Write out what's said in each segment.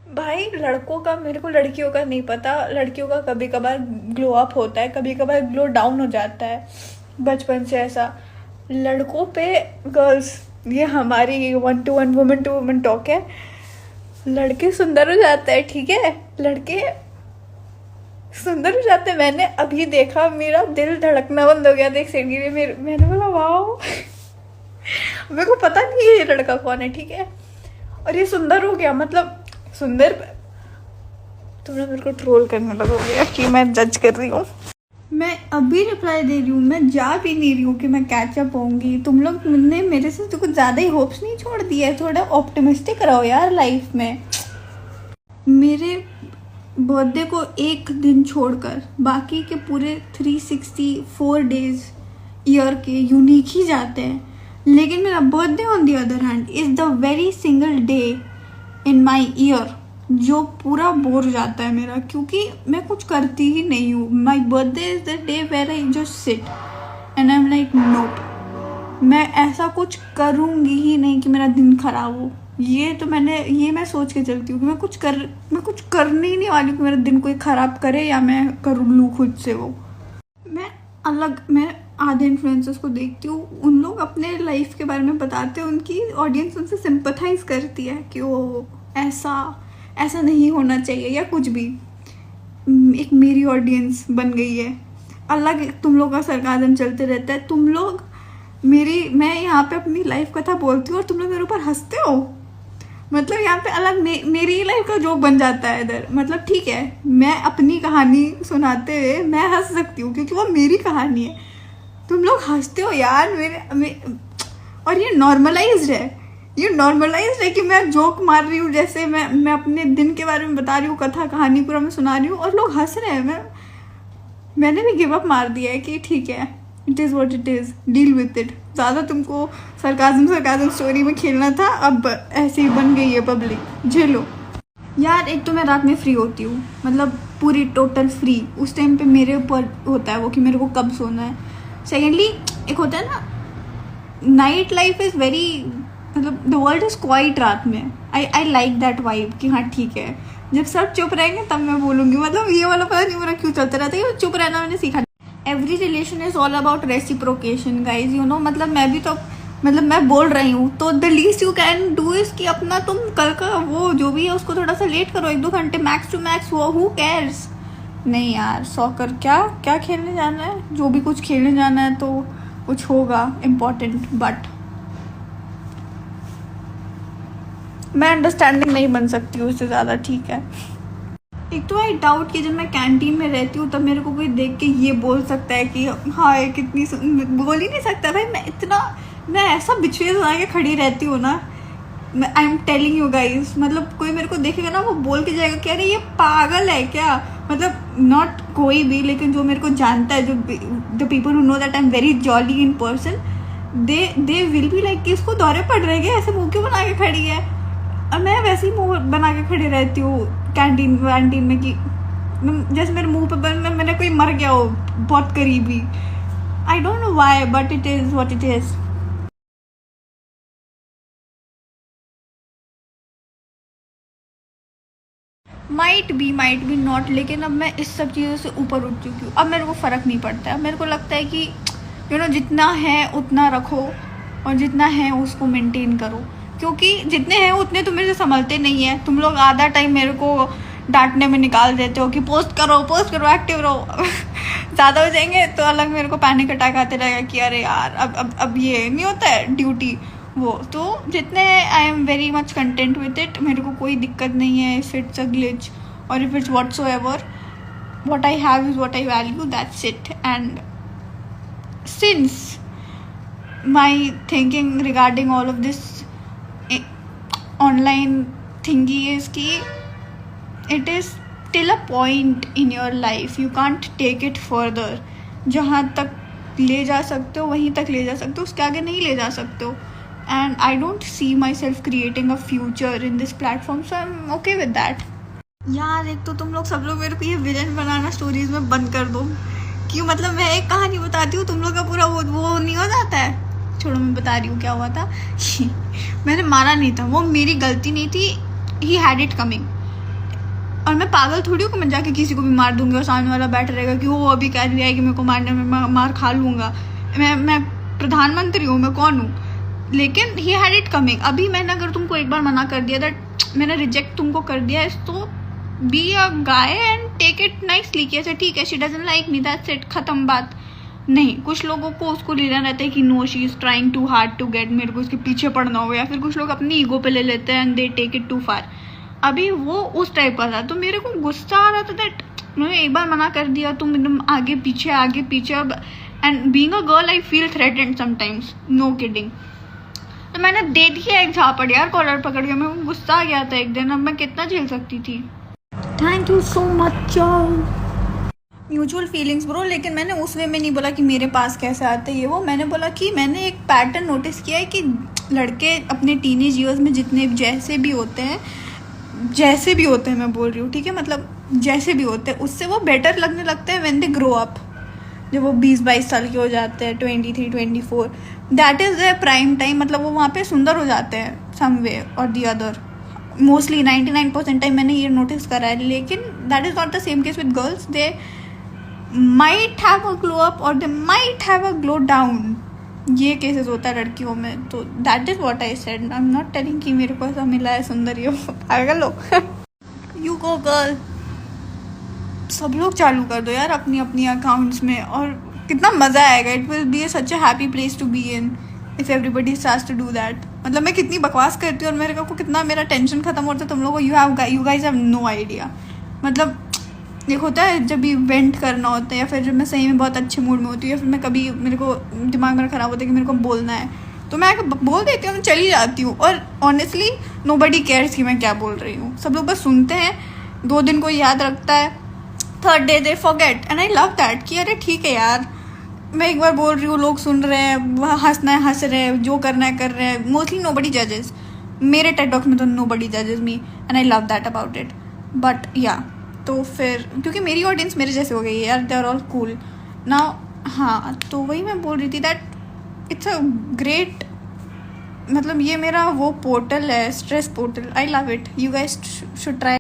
भाई लड़कों का, मेरे को लड़कियों का नहीं पता। लड़कियों का कभी कभार ग्लो अप होता है, कभी कभार ग्लो डाउन हो जाता है बचपन से ऐसा। लड़कों पे गर्ल्स, ये हमारी 1 to 1 woman to woman talk है। लड़के सुंदर हो जाते हैं, ठीक है, लड़के सुंदर हो जाते हैं। मैंने अभी देखा, मेरा दिल धड़कना बंद हो गया था एक सेकंड के लिए। मैंने बोला वाह। मेरे को पता नहीं है ये लड़का कौन है, ठीक है, और ये सुंदर हो गया, मतलब सुंदर। तुम लोग मेरे को ट्रोल करने लगोगे कि मैं जज कर रही हूँ। मैं अभी रिप्लाई दे रही हूँ, मैं जा भी नहीं रही हूँ कि मैं कैचअप होंगी। तुम लोग ने मेरे से तो कुछ ज़्यादा ही होप्स नहीं छोड़ दिए है। थोड़ा ऑप्टिमिस्टिक रहो यार लाइफ में। मेरे बर्थडे को एक दिन छोड़कर बाकी के पूरे 364 डेज ईयर के यूनिक ही जाते हैं, लेकिन मेरा birthday on the other hand is the very single day in my year जो पूरा बोर हो जाता है मेरा, क्योंकि मैं कुछ करती ही नहीं हूँ। My birthday is the day where I just sit and I am like nope, मैं ऐसा कुछ करूँगी ही नहीं कि मेरा दिन खराब हो। ये मैं सोच के चलती हूँ कि मैं कुछ करने ही नहीं वाली हूँ कि मेरा दिन कोई ख़राब करे या मैं कर लूँ खुद से वो। मैं आधे इन्फ्लुएंसर्स को देखती हूँ, उन लोग अपने लाइफ के बारे में बताते हैं, उनकी ऑडियंस उनसे सिंपथाइज करती है कि वो ऐसा नहीं होना चाहिए या कुछ भी। एक मेरी ऑडियंस बन गई है अलग। तुम लोग का सरकाज़म चलते रहता है। तुम लोग मैं यहाँ पे अपनी लाइफ कथा बोलती हूँ और तुम लोग मेरे ऊपर हंसते हो। मतलब यहाँ पे अलग मेरी ही लाइफ का जोक बन जाता है इधर। मतलब ठीक है, मैं अपनी कहानी सुनाते हुए मैं हंस सकती हूँ क्योंकि वो मेरी कहानी है। तुम लोग हंसते हो यार और ये नॉर्मलाइज्ड है कि मैं जोक मार रही हूँ, जैसे मैं अपने दिन के बारे में बता रही हूँ, कथा कहानी पूरा मैं सुना रही हूँ और लोग हंस रहे हैं। मैंने भी गिव अप मार दिया है कि ठीक है, it is what it is, deal with it. ज़्यादा तुमको सरकाज़म स्टोरी में खेलना था, अब ऐसे ही बन गई है पब्लिक, झेलो यार। एक तो मैं रात में फ्री होती हूँ, मतलब पूरी टोटल फ्री। उस टाइम पे मेरे ऊपर होता है वो कि मेरे को कब सोना है। सेकेंडली एक होता है ना, नाइट लाइफ इज़ वेरी, मतलब द वर्ल्ड इज़ क्वाइट रात में। आई लाइक दैट वाइब कि हाँ ठीक है, जब सब चुप रहेंगे तब मैं बोलूँगी। मतलब ये वाला पता नहीं मेरा क्यों चलता रहता है, चुप रहना मैंने सीखा। Every relation is all about reciprocation guys, you know. मतलब मैं बोल रही हूँ तो the least you can do is कि अपना तुम कल का वो जो भी है उसको थोड़ा सा लेट करो, 1-2 घंटे मैक्स टू मैक्स। वो हु केयर्स। नहीं यार, सॉकर क्या खेलने जाना है, जो भी कुछ खेलने जाना है तो कुछ होगा इम्पोर्टेंट, बट मैं अंडरस्टैंडिंग नहीं बन सकती हूँ उससे ज़्यादा, ठीक है। एक तो आई डाउट कि जब मैं कैंटीन में रहती हूँ तब मेरे को कोई देख के ये बोल सकता है कि हाँ ये कितनी, बोल ही नहीं सकता भाई। मैं ऐसा बिछुए बना के खड़ी रहती हूँ ना, I am telling you guys. मतलब कोई मेरे को देखेगा ना, वो बोल के जाएगा कि अरे ये पागल है क्या। मतलब नॉट कोई भी, लेकिन जो मेरे को जानता है, जो the people who know that I am very jolly in person, they will be like कि इसको दौरे पड़ रहे हैं, ऐसे मुँह क्यों बना के खड़ी है। और मैं वैसे ही मुँह बना के खड़ी रहती हूँ कैंटीन में कि जैसे मेरे मुंह पे मैंने कोई मर गया हो बहुत करीबी। आई don't know why, but it is what it is. Might be not, लेकिन अब मैं इस सब चीज़ों से ऊपर उठ चुकी हूँ। अब मेरे को फ़र्क नहीं पड़ता है। मेरे को लगता है कि यू नो, जितना है उतना रखो और जितना है उसको मेंटेन करो, क्योंकि जितने हैं उतने तो मेरे से संभलते नहीं है। तुम लोग आधा टाइम मेरे को डांटने में निकाल देते हो कि पोस्ट करो एक्टिव रहो। ज़्यादा हो जाएंगे तो अलग मेरे को पैनिक अटैक आते रहेगा कि अरे यार अब ये नहीं होता है ड्यूटी वो। तो जितने I am very much content with it, मेरे को कोई दिक्कत नहीं है इफ इट्स अ ग्लिच और if it's whatsoever, what I have is what I value, that's it. And since my thinking regarding all of this online थिंगी is कि it is till a point in your life, you can't take it further। जहाँ तक ले जा सकते हो वहीं तक ले जा सकते हो, उसके आगे नहीं ले जा सकते हो। And I don't see my self creating a future in this platform, so I am okay with that. यार एक तो तुम लोग सब लोग मेरे को ये विलन बनाना स्टोरीज में बंद कर दो। क्यों, मतलब मैं एक कहानी बताती हूँ, तुम लोग का पूरा वो नहीं हो जाता है। छोड़ो, मैं बता रही हूँ क्या हुआ था। मैंने मारा नहीं था, वो मेरी गलती नहीं थी, ही हैड इट कमिंग। और मैं पागल थोड़ी हूँ कि मैं जाके किसी को भी मार दूंगी और सामने वाला बैठ रहेगा कि वो अभी कह रही है कि मेरे को मारने में मार खा लूँगा। मैं प्रधानमंत्री हूँ, मैं कौन हूँ? लेकिन ही हैड इट कमिंग। अभी मैंने अगर तुमको एक बार मना कर दिया, दैट मैंने रिजेक्ट तुमको कर दिया है, तो be a guy and take it nicely कि अच्छा ठीक है, she doesn't like me, that's it, खत्म बात। नहीं, कुछ लोगों को उसको लेना रहता है कि no she is trying too hard to get, मेरे को उसके पीछे पड़ना होगा, या फिर कुछ लोग अपनी ईगो पे ले लेते हैं and they take it too far. अभी वो उस टाइप का था, तो मेरे को गुस्सा आ रहा था दैट मैंने एक बार मना कर दिया, तुम एकदम आगे पीछे। अब and being a girl I feel threatened sometimes, no kidding. तो मैंने दे दिया एक झापड़ यार, कॉलर पकड़ के। मेरे को गुस्सा आ गया था एक दिन, अब मैं कितना झेल सकती थी। Thank you so much. Mutual feelings bro, लेकिन मैंने उस वे में नहीं बोला कि मेरे पास कैसे आते ये वो। मैंने बोला कि मैंने एक पैटर्न नोटिस किया है कि लड़के अपने टीनेज ईयर्स में जितने जैसे भी होते हैं मैं बोल रही हूँ, ठीक है, मतलब जैसे भी होते हैं, उससे वो बेटर लगने लगते हैं व्हेन दे ग्रो अप। जब वो 20-22 साल के हो जाते हैं, 23-24, that is the prime time. मतलब वो वहाँ पे सुंदर हो जाते हैं सम वे और दी अदर। मोस्टली 99% टाइम मैंने ये नोटिस करा है। लेकिन that is not the same case with girls. They might have a glow up और they might have a glow down. ये केसेस होता है लड़कियों में। तो that is what I said. I am not telling कि मेरे को ऐसा मिला है सुंदर ये पागल लोग। यू गो गर्ल, सब लोग चालू कर दो यार अपनी अपनी अकाउंट्स में, और कितना मज़ा आएगा। It will be such a happy place to be in if everybody starts to do that. मतलब मैं कितनी बकवास करती हूँ और मेरे को कितना मेरा टेंशन खत्म होता है। तुम लोगों को you guys have no idea. मतलब एक होता है जब भी वेंट करना होता है, या फिर जब मैं सही में बहुत अच्छे मूड में होती हूँ, या फिर मैं कभी मेरे को दिमाग मेरा ख़राब होता है कि मेरे को बोलना है, तो मैं बोल देती हूँ, मैं चली जाती हूँ। और ऑनेस्टली नोबडी केयर्स कि मैं क्या बोल रही हूँ। सब लोग बस सुनते हैं, 2 दिन को याद रखता है, 3rd day they forget. And I love that कि अरे ठीक है यार, मैं एक बार बोल रही हूँ, लोग सुन रहे हैं, वहाँ हंसना है हंस रहे हैं, जो करना है कर रहे हैं। मोस्टली नोबडी जजेस। मेरे टेड टॉक्स में तो नोबडी जजेस me and I love that about it. But या तो फिर क्योंकि मेरी ऑडियंस मेरे जैसे हो गई है यार, they are all cool now. हाँ, तो वही मैं बोल रही थी दैट इट्स अ ग्रेट, मतलब ये मेरा वो पोर्टल है, stress portal. I love it, you guys should try.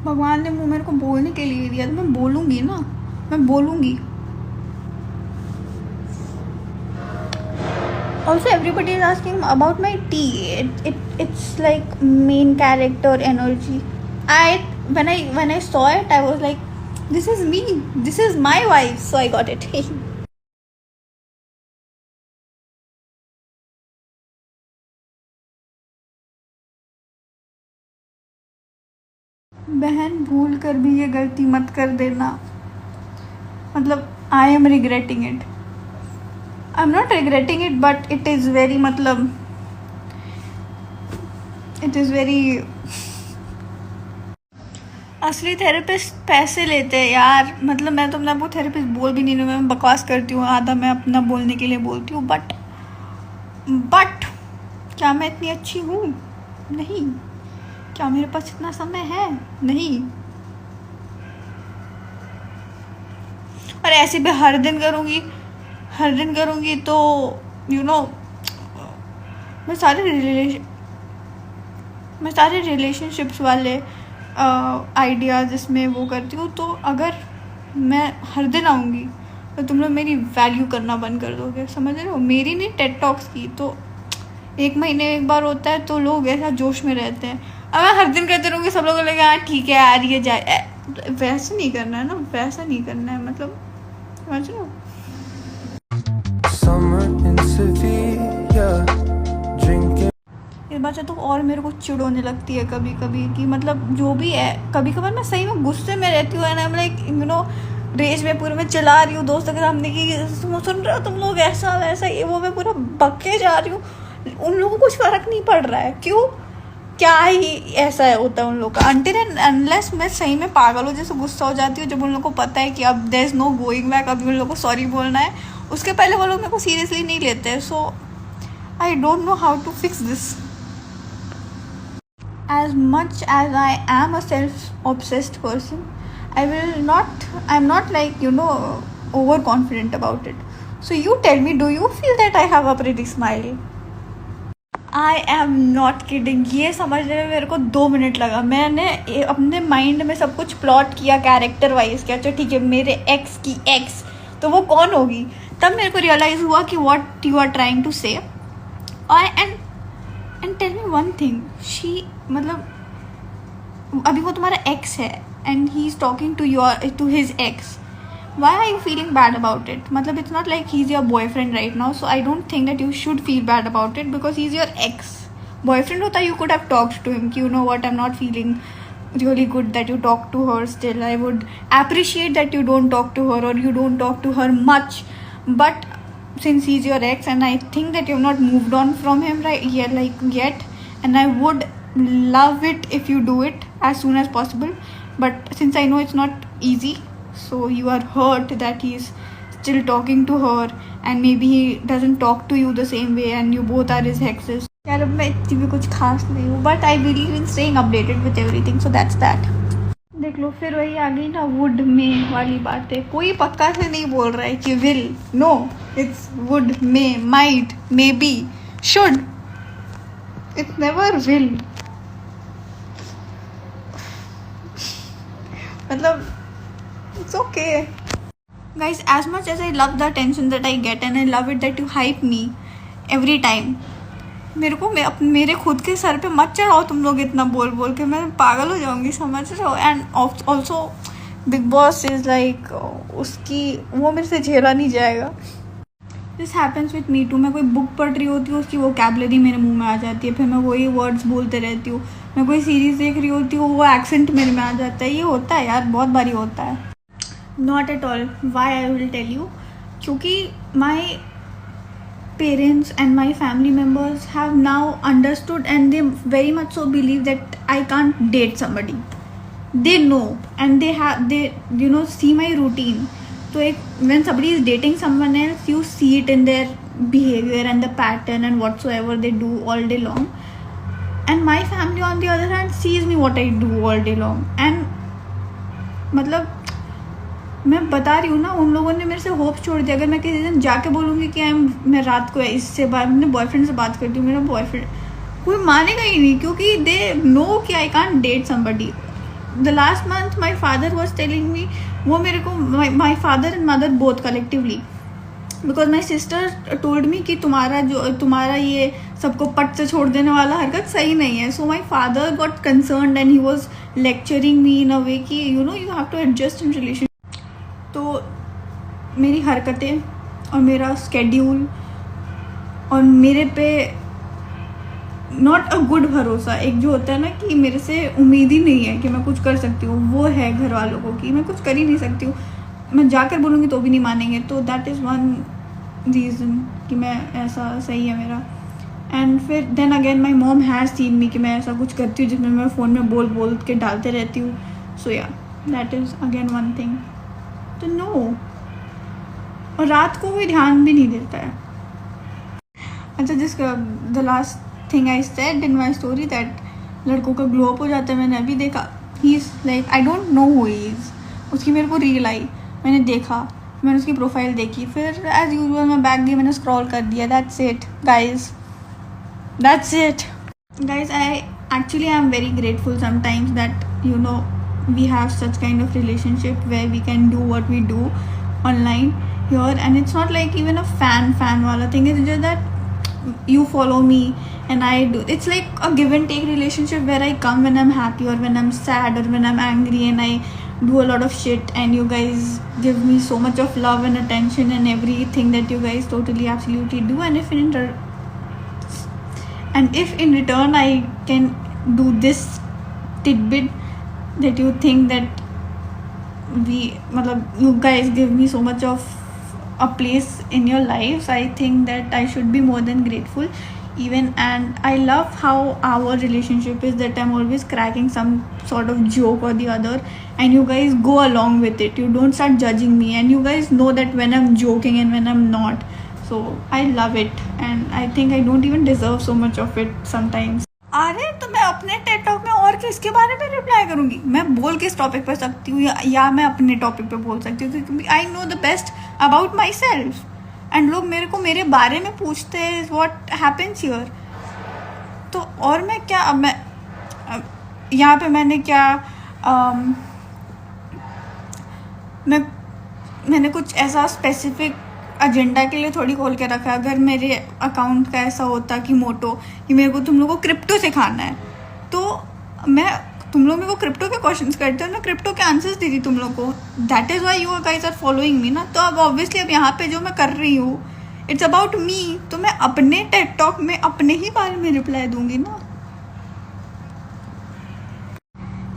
भगवान ने मुँह मेरे को बोलने के लिए दिया, तो मैं बोलूँगी ना, मैं बोलूँगी। Also, everybody is asking about my tea. It's like main character energy. When I saw it, I was like, this is me. This is my wife. So I got it. बहन, भूल कर भी ये गलती मत कर देना। मतलब I am regretting it. I'm not regretting it, but it is very मतलब it is very असली थेरेपिस्ट पैसे लेते हैं यार। मतलब मैं तो अपना वो थेरेपिस्ट बोल भी नहीं रही हूँ, मैं बकवास करती हूँ, आधा मैं अपना बोलने के लिए बोलती हूँ। बट क्या मैं इतनी अच्छी हूँ? नहीं। क्या मेरे पास इतना समय है? नहीं। और ऐसे भी हर दिन करूँगी तो मैं सारे रिलेशनशिप्स वाले आइडियाज़ इसमें वो करती हूँ। तो अगर मैं हर दिन आऊँगी तो तुम लोग मेरी वैल्यू करना बंद कर दोगे, समझ रहे हो? मेरी नहीं, टेड टॉक्स की। तो 1 महीने में एक बार होता है तो लोग ऐसा जोश में रहते हैं। अब मैं हर दिन करते रहूँगी, सब लोग लगेगा हाँ ठीक है आ रही है जाए। वैसा नहीं करना है ना, वैसा नहीं करना है, मतलब समझ रहे हो? इस बात से तो और मेरे को चिढ़ होने लगती है कभी कभी कि मतलब जो भी है, कभी कभार मैं सही में गुस्से में रहती हूँ। And I am like rage में पूरे मैं चला रही हूँ दोस्त के सामने की सुन रहे हो तुम लोग ऐसा वैसा ये वो, मैं पूरा बक्के जा रही हूँ। उन लोगों को कुछ फर्क नहीं पड़ रहा है, क्यों? क्या ही ऐसा होता है उन लोगों का? अनटिल एंड अनलेस मैं सही में पागल हूँ जैसे गुस्सा हो जाती हूँ, जब उन लोगों को पता है कि अब there is no going back, अभी उन लोगों को सॉरी बोलना है, उसके पहले वो लोग मेरे को सीरियसली नहीं लेते हैं। So I don't know how to fix this. As much as I am a self-obsessed person, I'm not like overconfident about it. So you tell me, do you feel that I have a pretty smile? I am not kidding, ये समझने में मेरे को 2 minute लगा। मैंने अपने mind में सब कुछ प्लॉट किया कैरेक्टर वाइज कि अच्छा ठीक है मेरे एक्स की एक्स तो वो कौन होगी। तब मेरे को रियलाइज हुआ कि what you are trying to say. And tell me one thing, she मतलब अभी वो तुम्हारा एक्स है and he is talking to his ex, why are you feeling bad about it? मतलब it's not like he's your boyfriend right now, so I don't think that you should feel bad about it because he's your ex boyfriend होता you could have talked to him कि you know what, I'm not feeling really good that you talk to her still. I would appreciate that you don't talk to her or you don't talk to her much, but since he's your ex and I think that you've not moved on from him yet, and I would love it if you do it as soon as possible, but since I know it's not easy, so you are hurt that he is still talking to her and maybe he doesn't talk to you the same way and you both are his exes. यार अब मैं इतनी भी कुछ खास नहीं हूँ, but I believe in staying updated with everything, so that's that. देख लो फिर वही आ गई ना वुड में वाली बात है। कोई पक्का से नहीं बोल रहा है कि will, no, it's would, may, might, may be, should, it's never will. मतलब it's okay. Guys, as much as I love the attention that I get and I love it that you hype me every time, मेरे को मेरे खुद के sir पे मत चढ़ाओ तुम लोग इतना बोल बोल के, मैं पागल हो जाऊंगी, समझ रहे हो। And also Bigg Boss is like उसकी वो मेरे से झेला नहीं जाएगा। This happens with me too. मैं कोई बुक पढ़ रही होती हूँ, उसकी वोकैबुलरी मेरे मुंह में आ जाती है, फिर मैं वही वर्ड्स बोलते रहती हूँ। मैं कोई सीरीज़ देख रही होती हूँ, वो एक्सेंट मेरे में आ जाता है। ये होता है यार, बहुत बारी होता है। Not at all. Why I will tell you, क्योंकि my parents and my family members have now understood and they very much so believe that I can't date somebody. They know and they you know see my routine. So when somebody is dating someone else, you see it in their behavior and the pattern and whatsoever they do all day long. And my family on the other hand sees me what I do all day long. And मतलब मैं बता रही हूँ ना, उन लोगों ने मेरे से होप छोड़ दिया। अगर मैं किसी दिन जाके बोलूँगी कि मैं रात को इससे अपने बॉयफ्रेंड से बात करती हूँ, मेरा बॉयफ्रेंड, कोई मानेगा ही नहीं, क्योंकि दे नो कि I can't date somebody. The last month my father was telling me, वो मेरे को, my father and mother both collectively, because my sister told me कि तुम्हारा ये सबको पट से छोड़ देने वाला हरकत सही नहीं है। So my father got concerned and he was lecturing me in a way कि you know you have to adjust in relation. तो मेरी हरकतें और मेरा स्केड्यूल और मेरे पे नॉट अ गुड भरोसा, एक जो होता है ना कि मेरे से उम्मीद ही नहीं है कि मैं कुछ कर सकती हूँ, वो है घर वालों को कि मैं कुछ कर ही नहीं सकती हूँ। मैं जाकर बोलूँगी तो भी नहीं मानेंगे। तो दैट इज़ वन रीज़न कि मैं ऐसा सही है मेरा। एंड फिर then again my mom has seen me कि मैं ऐसा कुछ करती हूँ जिसमें मैं फ़ोन में बोल के डालते रहती हूँ। सो या that is again one thing. तो नो, और रात को कोई ध्यान भी नहीं देता है। अच्छा, the last thing I said in my story that लड़कों का ग्लो अप हो जाता है, मैंने अभी देखा। He is like, I don't know who he is. उसकी मेरे को रील आई, मैंने देखा, मैंने उसकी प्रोफाइल देखी, फिर एज यूजुअल मैं बैक गई, मैंने स्क्रॉल कर दिया। That's it guys, that's it guys. I actually I am very grateful sometimes that you know we have such kind of relationship where we can do what we do online here, and it's not like even a fan wala thing. It's just that you follow me and I do. It's like a give and take relationship where I come when I'm happy or when I'm sad or when I'm angry, and I do a lot of shit and you guys give me so much of love and attention and everything that you guys totally absolutely do. And if in return I can do this tidbit that you think that you guys give me so much of a place in your lives, I think that I should be more than grateful even. And I love how our relationship is that I'm always cracking some sort of joke or the other and you guys go along with it. You don't start judging me and you guys know that when I'm joking and when I'm not. So I love it and I think I don't even deserve so much of it sometimes. अरे तो मैं अपने Ted talk में और किसके बारे में reply करूंगी? मैं बोल किस टॉपिक पर सकती हूँ या मैं अपने टॉपिक पे बोल सकती हूँ, क्योंकि I know the best about my self. And लोग मेरे को मेरे बारे में पूछते हैं व्हाट हैपेंस हियर। तो और मैं क्या, अब मैं यहाँ पे मैंने क्या मैंने कुछ ऐसा स्पेसिफिक एजेंडा के लिए थोड़ी खोल के रखा है। अगर मेरे अकाउंट का ऐसा होता कि मोटो कि मेरे को तुम लोगों को क्रिप्टो सिखाना है, तो तुम लोग मेरे को क्रिप्टो के क्वेश्चंस करते हो, मैं क्रिप्टो के आंसर्स दे दी तुम लोग को। That is why you guys are following me ना। तो अब ऑब्वियसली अब यहाँ पे जो मैं कर रही हूँ इट्स अबाउट मी, तो मैं अपने टेड टॉक में अपने ही बारे में रिप्लाई दूंगी ना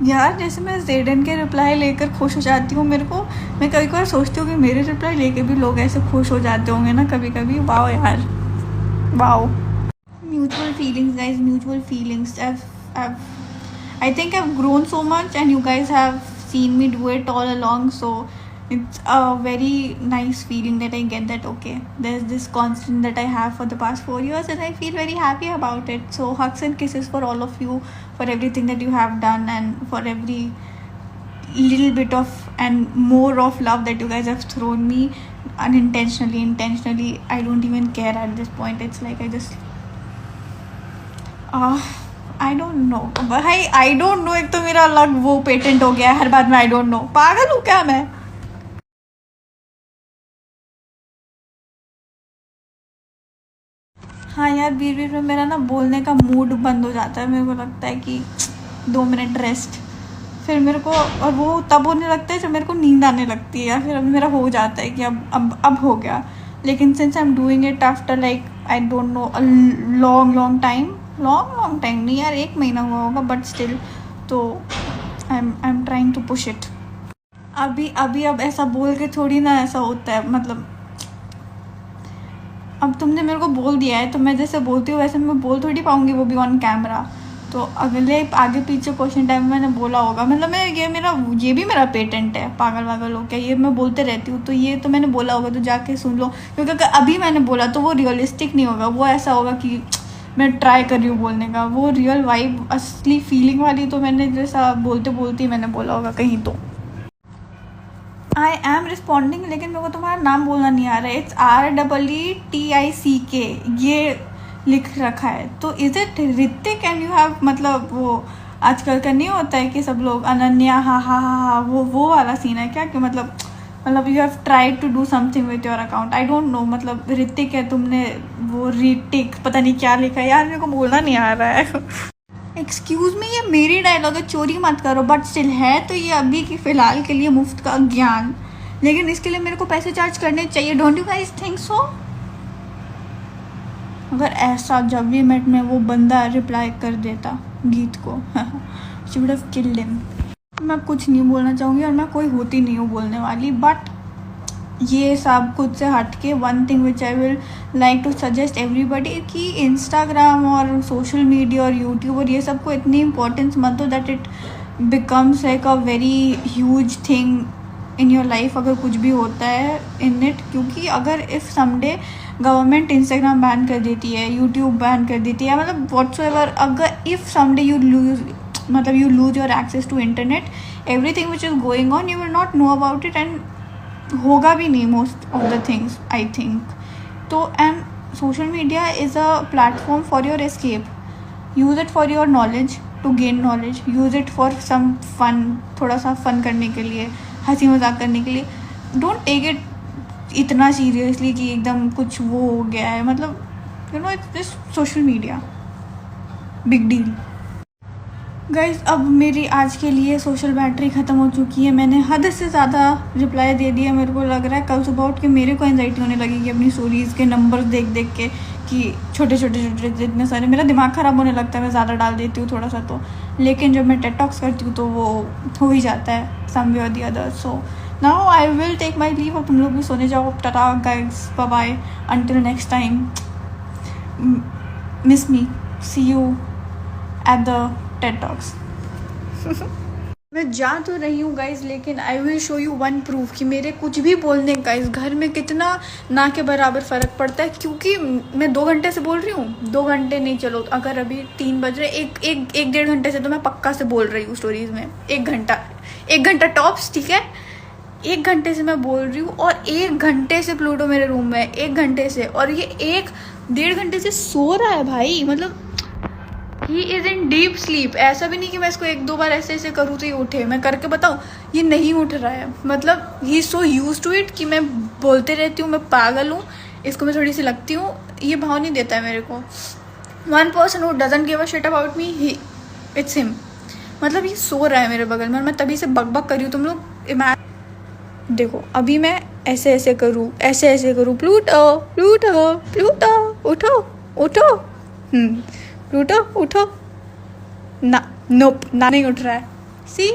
यार। जैसे मैं जेडन के रिप्लाई लेकर खुश हो जाती हूँ, मैं कभी कभार सोचती हूँ कि मेरे रिप्लाई लेके भी लोग ऐसे खुश हो जाते होंगे ना कभी कभी। वाओ यार, wow. Mutual feelings guys, mutual feelings. I think I've grown so much and you guys have seen me do it all along, so it's a very nice feeling that I get that okay, there's this constant that I have for the past 4 years and I feel very happy about it. So hugs and kisses for all of you, for everything that you have done and for every little bit of and more of love that you guys have thrown me unintentionally, intentionally. I don't even care at this point. It's like I just I don't no भाई, आई don't no. एक तो मेरा अलग वो patent हो गया है हर बात में आई डोंट नो। पागल हूँ क्या मैं? हाँ यार, बीच बीच में मेरा ना बोलने का मूड बंद हो जाता है। मेरे को लगता है कि 2 मिनट रेस्ट, फिर मेरे को, और वो तब होने लगता है जब मेरे को नींद आने लगती है, या फिर अभी मेरा हो जाता है कि अब हो गया। लेकिन since I am doing it after like I don't know long time नहीं यार, 1 महीना हुआ होगा, बट स्टिल, तो I am trying to push it. अब ऐसा बोल के थोड़ी ना ऐसा होता है, मतलब अब तुमने मेरे को बोल दिया है तो मैं जैसे बोलती हूँ वैसे मैं बोल थोड़ी पाऊँगी, वो भी ऑन कैमरा। तो आगे पीछे क्वेश्चन टाइम में मैंने बोला होगा, मतलब ये भी मेरा पेटेंट है। पागल हो क्या, ये मैं बोलते रहती हूँ, तो ये तो मैंने बोला होगा, तो जाके सुन लो। क्योंकि अगर अभी मैंने बोला तो वो रियलिस्टिक नहीं होगा, वो ऐसा होगा कि मैं ट्राई कर रही हूँ बोलने का। वो रियल वाइब, असली फीलिंग वाली तो मैंने जैसा बोलते ही मैंने बोला होगा कहीं। तो आई एम रिस्पॉन्डिंग, लेकिन मेरे को तुम्हारा नाम बोलना नहीं आ रहा है। इट्स REETICK ये लिख रखा है, तो is it Hrithik and you have, मतलब वो आजकल का नहीं होता है कि सब लोग अनन्या हा वो वाला सीन है क्या? कि मतलब you have tried to do something with your account. I don't know, मतलब ऋतिक है, तुमने वो ऋतिक पता नहीं क्या लिखा है यार, मेरे को बोलना नहीं आ रहा है। एक्सक्यूज मी, ये मेरी डायलॉग है, चोरी मत करो, बट स्टिल है तो ये अभी की फ़िलहाल के लिए मुफ्त का ज्ञान, लेकिन इसके लिए मेरे को पैसे चार्ज करने चाहिए। Don't you guys think so? अगर ऐसा जब भी मिनट में वो बंदा रिप्लाई कर देता गीत को, she would have killed him. मैं कुछ नहीं बोलना चाहूँगी और मैं कोई होती नहीं हूँ बोलने वाली, बट ये सब खुद से हट के one thing which I will like to suggest everybody, कि इंस्टाग्राम और सोशल मीडिया और यूट्यूब और ये सब को इतनी इम्पोर्टेंस मत दो that it becomes like a very huge thing in your life अगर कुछ भी होता है इन इट। क्योंकि अगर if someday government Instagram ban कर देती है, यूट्यूब बैन कर देती है, मतलब व्हाट्सएवर, अगर if someday you lose your access to internet, everything which is going on you will not know about it, and होगा भी नहीं most of the things I think. तो and social media is a platform for your escape. Use it for your knowledge, to gain knowledge, use it for some fun, थोड़ा सा fun करने के लिए, हंसी मजाक करने के लिए। डोंट टेक इट इतना सीरियसली कि एकदम कुछ वो हो गया है, मतलब you know it's just social media, big deal. Guys अब मेरी आज के लिए सोशल बैटरी ख़त्म हो चुकी है। मैंने हद से ज़्यादा रिप्लाई दे दिया। मेरे को लग रहा है कल सुबह उठ के मेरे को एंजाइटी होने लगेगी अपनी स्टोरीज़ के नंबर देख के, कि छोटे इतने सारे, मेरा दिमाग ख़राब होने लगता है। मैं ज़्यादा डाल देती हूँ थोड़ा सा तो, लेकिन जब मैं टेड टॉक्स करती हूँ तो वो हो ही जाता है सम वे और the other. So now I will take my leave. अब तुम लोग भी सोने जाओ। Tata guys, bye bye, until next time, miss me, see you at the TED talks. मैं जा तो रही हूँ गाइज, लेकिन I will show you one proof कि मेरे कुछ भी बोलने का इस घर में कितना ना के बराबर फ़र्क पड़ता है। क्योंकि मैं 2 घंटे से बोल रही हूँ, 2 घंटे नहीं, चलो अगर अभी 3 बज रहे, एक 1.5 घंटे से तो मैं पक्का से बोल रही हूँ स्टोरीज़ में। 1 घंटा टॉप्स, ठीक है, 1 घंटे से मैं बोल रही हूँ। और 1 घंटे से प्लूटो मेरे रूम में है, 1 घंटे से, और ये 1-1.5 घंटे से सो रहा है भाई। मतलब he is in deep sleep. ऐसा भी नहीं कि मैं इसको 1-2 बार ऐसे ऐसे करूँ तो ये उठे। मैं करके बताऊँ, ये नहीं उठ रहा है। मतलब ही सो यूज टू इट कि मैं बोलते रहती हूँ मैं पागल हूँ, इसको मैं थोड़ी सी लगती हूँ, ये भाव नहीं देता है मेरे को। One person who doesn't give a shit about me, he it's him. मतलब ये सो रहा है मेरे बगल में और मैं तभी से बक बक कर रही हूँ। तुम लोग इमेजिन, देखो अभी मैं ऐसे ऐसे करूँ, ऐसे ऐसे करूँ, प्लूटो प्लूटो प्लूटो उठो उठो, प्लूटो उठो, ना नोप ना, नहीं उठ रहा है। सी